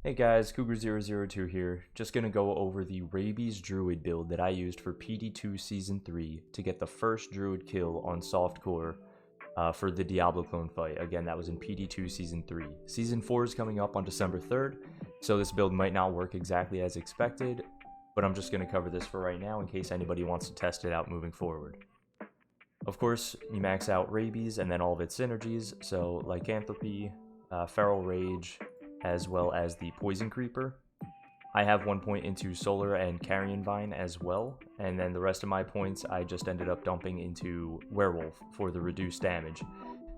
Hey guys, Cougar002 here. Just gonna go over the Rabies Druid build that I used for PD2 Season 3 to get the first Druid kill on softcore for the Diablo clone fight. Again, that was in PD2 Season 3. Season 4 is coming up on December 3rd, so this build might not work exactly as expected, but I'm just gonna cover this for right now in case anybody wants to test it out moving forward. Of course, you max out Rabies and then all of its synergies, so Lycanthropy, Feral Rage, as well as the Poison Creeper. I have 1 point into Solar and Carrion Vine as well, and then the rest of my points I just ended up dumping into Werewolf for the reduced damage.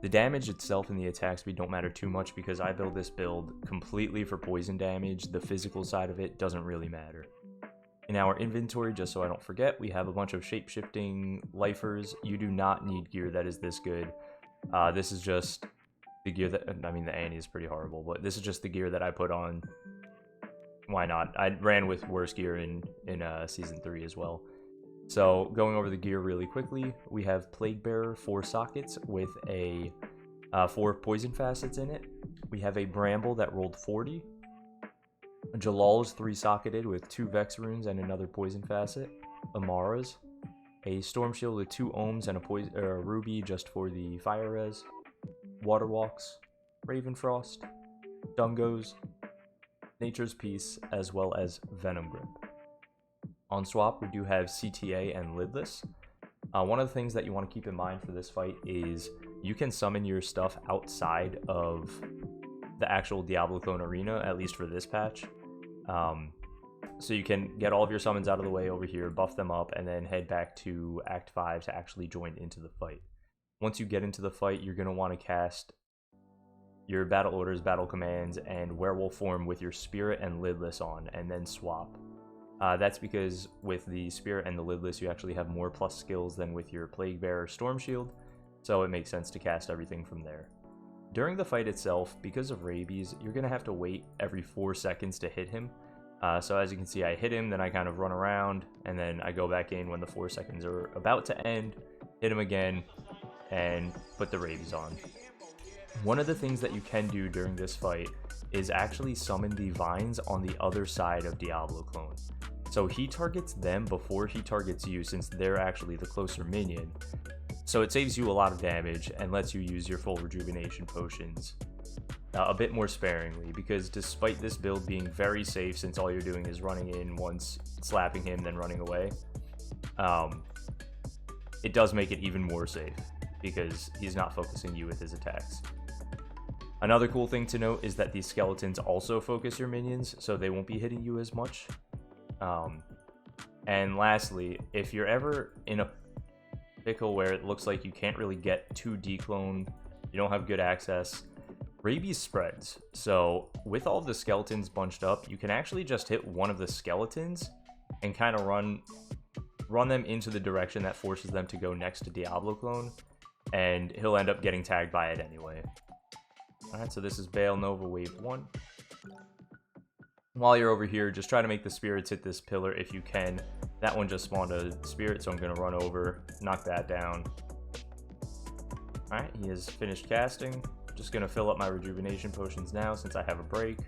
The damage itself and the attack speed don't matter too much because I build this build completely for poison damage. The physical side of it doesn't really matter. In our inventory, just so I don't forget, we have a bunch of shape-shifting lifers. You do not need gear that is this good. This is just the gear that, I mean, the Annie is pretty horrible, but this is just the gear that I put on. Why not? I ran with worse gear in Season 3 as well. So, going over the gear really quickly, we have Plague Bearer 4 sockets with a 4 poison facets in it. We have a Bramble that rolled 40. Jalal is 3 socketed with 2 Vex runes and another poison facet. Amara's. A Stormshield with 2 ohms and a ruby just for the fire res. Waterwalks, Ravenfrost, Dungos, Nature's Peace, as well as Venom Grip. On swap, we do have CTA and Lidless. One of the things that you want to keep in mind for this fight is you can summon your stuff outside of the actual Diablo clone arena, at least for this patch. So you can get all of your summons out of the way over here, buff them up, and then head back to Act 5 to actually join into the fight. Once you get into the fight, you're going to want to cast your battle orders, battle commands, and werewolf form with your spirit and lidless on, and then swap. That's because with the spirit and the lidless, you actually have more plus skills than with your plague bearer Stormshield, so it makes sense to cast everything from there. During the fight itself, because of Rabies, you're going to have to wait every 4 seconds to hit him. So as you can see, I hit him, then I kind of run around, and then I go back in when the 4 seconds are about to end, hit him again, and put the Rabies on. One of the things that you can do during this fight is actually summon the vines on the other side of Diablo clone. So he targets them before he targets you, since they're actually the closer minion. So it saves you a lot of damage and lets you use your full rejuvenation potions a bit more sparingly, because despite this build being very safe, since all you're doing is running in once, slapping him, then running away, it does make it even more safe because he's not focusing you with his attacks. Another cool thing to note is that these skeletons also focus your minions, so they won't be hitting you as much. And lastly, if you're ever in a pickle where it looks like you can't really get to declone, you don't have good access, Rabies spreads. So with all the skeletons bunched up, you can actually just hit one of the skeletons and kind of run them into the direction that forces them to go next to Diablo clone, and he'll end up getting tagged by it anyway. Alright, so this is Bale Nova Wave 1. While you're over here, just try to make the spirits hit this pillar if you can. That one just spawned a spirit, so I'm going to run over, knock that down. Alright, he has finished casting. Just going to fill up my rejuvenation potions now since I have a break.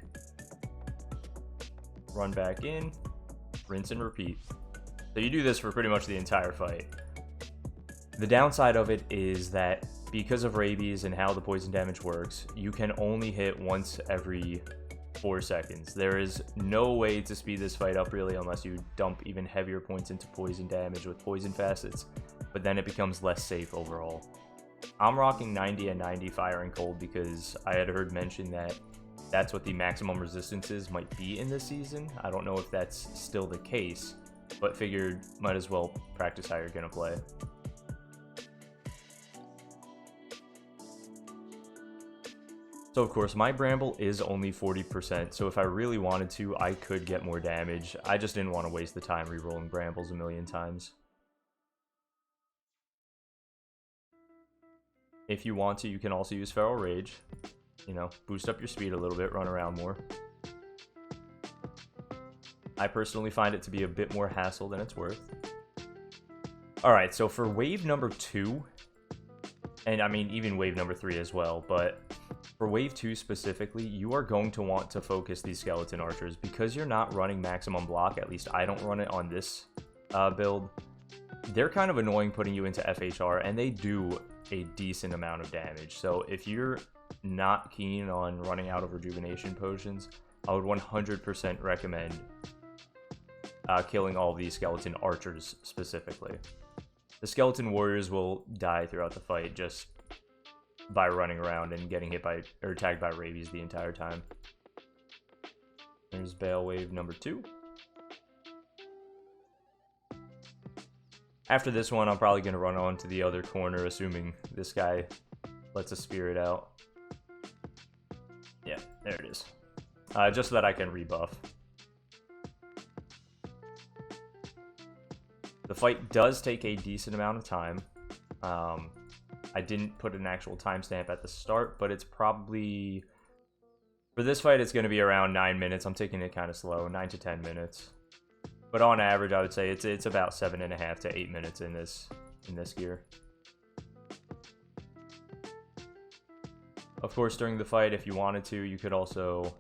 Run back in, rinse and repeat. So you do this for pretty much the entire fight. The downside of it is that because of Rabies and how the poison damage works, you can only hit once every 4 seconds. There is no way to speed this fight up really unless you dump even heavier points into poison damage with poison facets, but then it becomes less safe overall. I'm rocking 90 and 90 fire and cold because I had heard mention that that's what the maximum resistances might be in this season. I don't know if that's still the case, but figured might as well practice how you're gonna play. So of course, my Bramble is only 40%, so if I really wanted to, I could get more damage. I just didn't want to waste the time rerolling Brambles a million times. If you want to, you can also use Feral Rage. You know, boost up your speed a little bit, run around more. I personally find it to be a bit more hassle than it's worth. Alright, so for wave number 2, and I mean even wave number 3 as well, but For wave 2 specifically, you are going to want to focus these skeleton archers because you're not running maximum block. At least I don't run it on this build. They're kind of annoying putting you into FHR, and they do a decent amount of damage. So if you're not keen on running out of rejuvenation potions, I would 100% recommend killing all of these skeleton archers specifically. The skeleton warriors will die throughout the fight just by running around and getting hit by or tagged by rabies the entire time. There's Bale wave number 2. After this one, I'm probably going to run on to the other corner, assuming this guy lets a spirit out. Yeah, there it is. Just so that I can rebuff. The fight does take a decent amount of time. I didn't put an actual timestamp at the start, but it's probably... For this fight, it's going to be around 9 minutes. I'm taking it kind of slow, 9 to 10 minutes. But on average, I would say it's about 7.5 to 8 minutes in this gear. Of course, during the fight, if you wanted to, you could also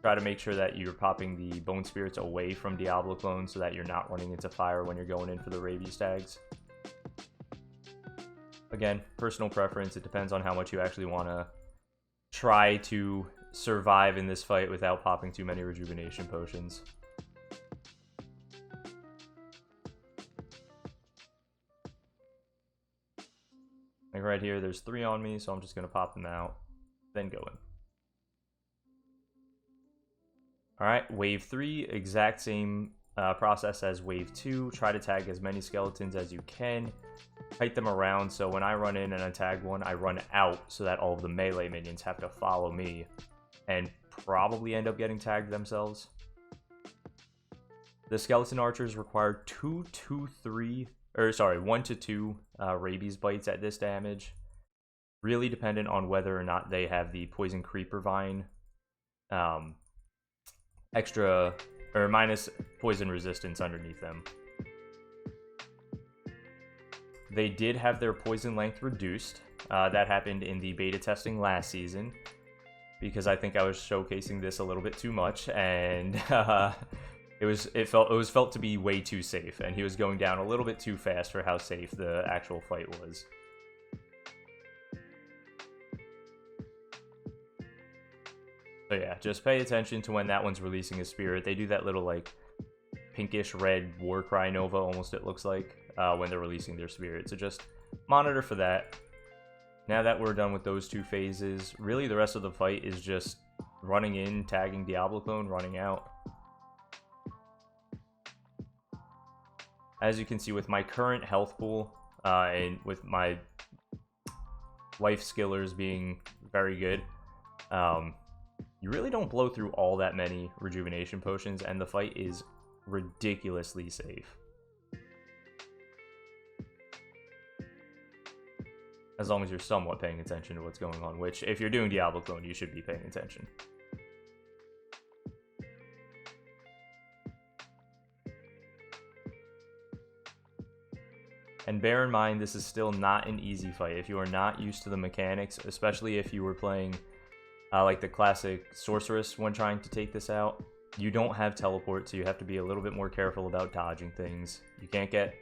try to make sure that you're popping the bone spirits away from Diablo clones so that you're not running into fire when you're going in for the rabies tags. Again, personal preference. It depends on how much you actually want to try to survive in this fight without popping too many rejuvenation potions. Like right here, there's 3 on me, so I'm just going to pop them out, then go in. Alright, wave 3, exact same process as wave 2. Try to tag as many skeletons as you can. Kite them around, so when I run in and I tag one, I run out so that all of the melee minions have to follow me and probably end up getting tagged themselves. The skeleton archers require 1 to 2 rabies bites at this damage. Really dependent on whether or not they have the poison creeper vine extra or minus poison resistance underneath them. They did have their poison length reduced. That happened in the beta testing last season because I think I was showcasing this a little bit too much, and it was felt to be way too safe, and he was going down a little bit too fast for how safe the actual fight was. So yeah, just pay attention to when that one's releasing a spirit. They do that little like pinkish red war cry nova, almost it looks like, when they're releasing their spirit. So just monitor for that. Now that we're done with those 2 phases, really the rest of the fight is just running in, tagging Diablo clone, running out. As you can see with my current health pool, and with my life skillers being very good, you really don't blow through all that many rejuvenation potions, and the fight is ridiculously safe. As long as you're somewhat paying attention to what's going on, which, if you're doing Diablo clone, you should be paying attention. And bear in mind, this is still not an easy fight. If you are not used to the mechanics, especially if you were playing like the classic sorceress when trying to take this out, you don't have teleport, so you have to be a little bit more careful about dodging things. You can't get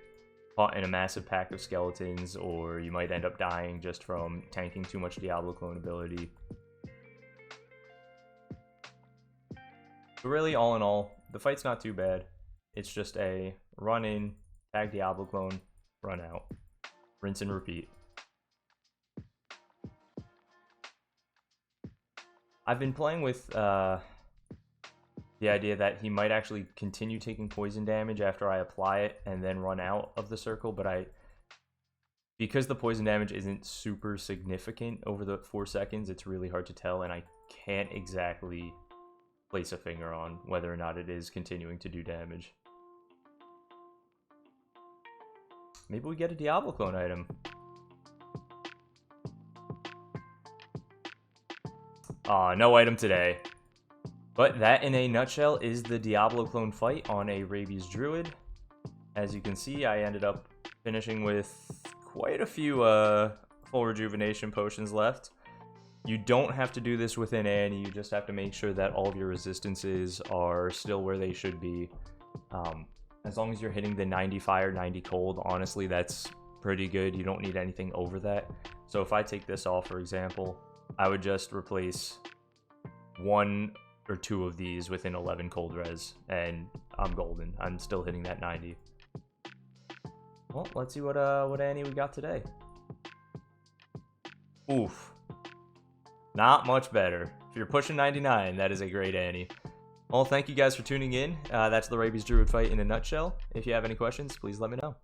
caught in a massive pack of skeletons, or you might end up dying just from tanking too much Diablo clone ability. But really, all in all, the fight's not too bad. It's just a run in, tag Diablo clone, run out, rinse and repeat. I've been playing with the idea that he might actually continue taking poison damage after I apply it and then run out of the circle, but because the poison damage isn't super significant over the 4 seconds, it's really hard to tell, and I can't exactly place a finger on whether or not it is continuing to do damage. Maybe we get a Diablo clone item. Aw, no item today. But that, in a nutshell, is the Diablo clone fight on a Rabies Druid. As you can see, I ended up finishing with quite a few full rejuvenation potions left. You don't have to do this within Annie, you just have to make sure that all of your resistances are still where they should be. As long as you're hitting the 90 fire, 90 cold, honestly, that's pretty good. You don't need anything over that. So if I take this off, for example, I would just replace 1 or 2 of these within 11 cold res, and I'm golden. I'm still hitting that 90. Well, let's see what Annie we got today. Oof. Not much better. If you're pushing 99, that is a great Annie. Well, thank you guys for tuning in. That's the Rabies Druid fight in a nutshell. If you have any questions, please let me know.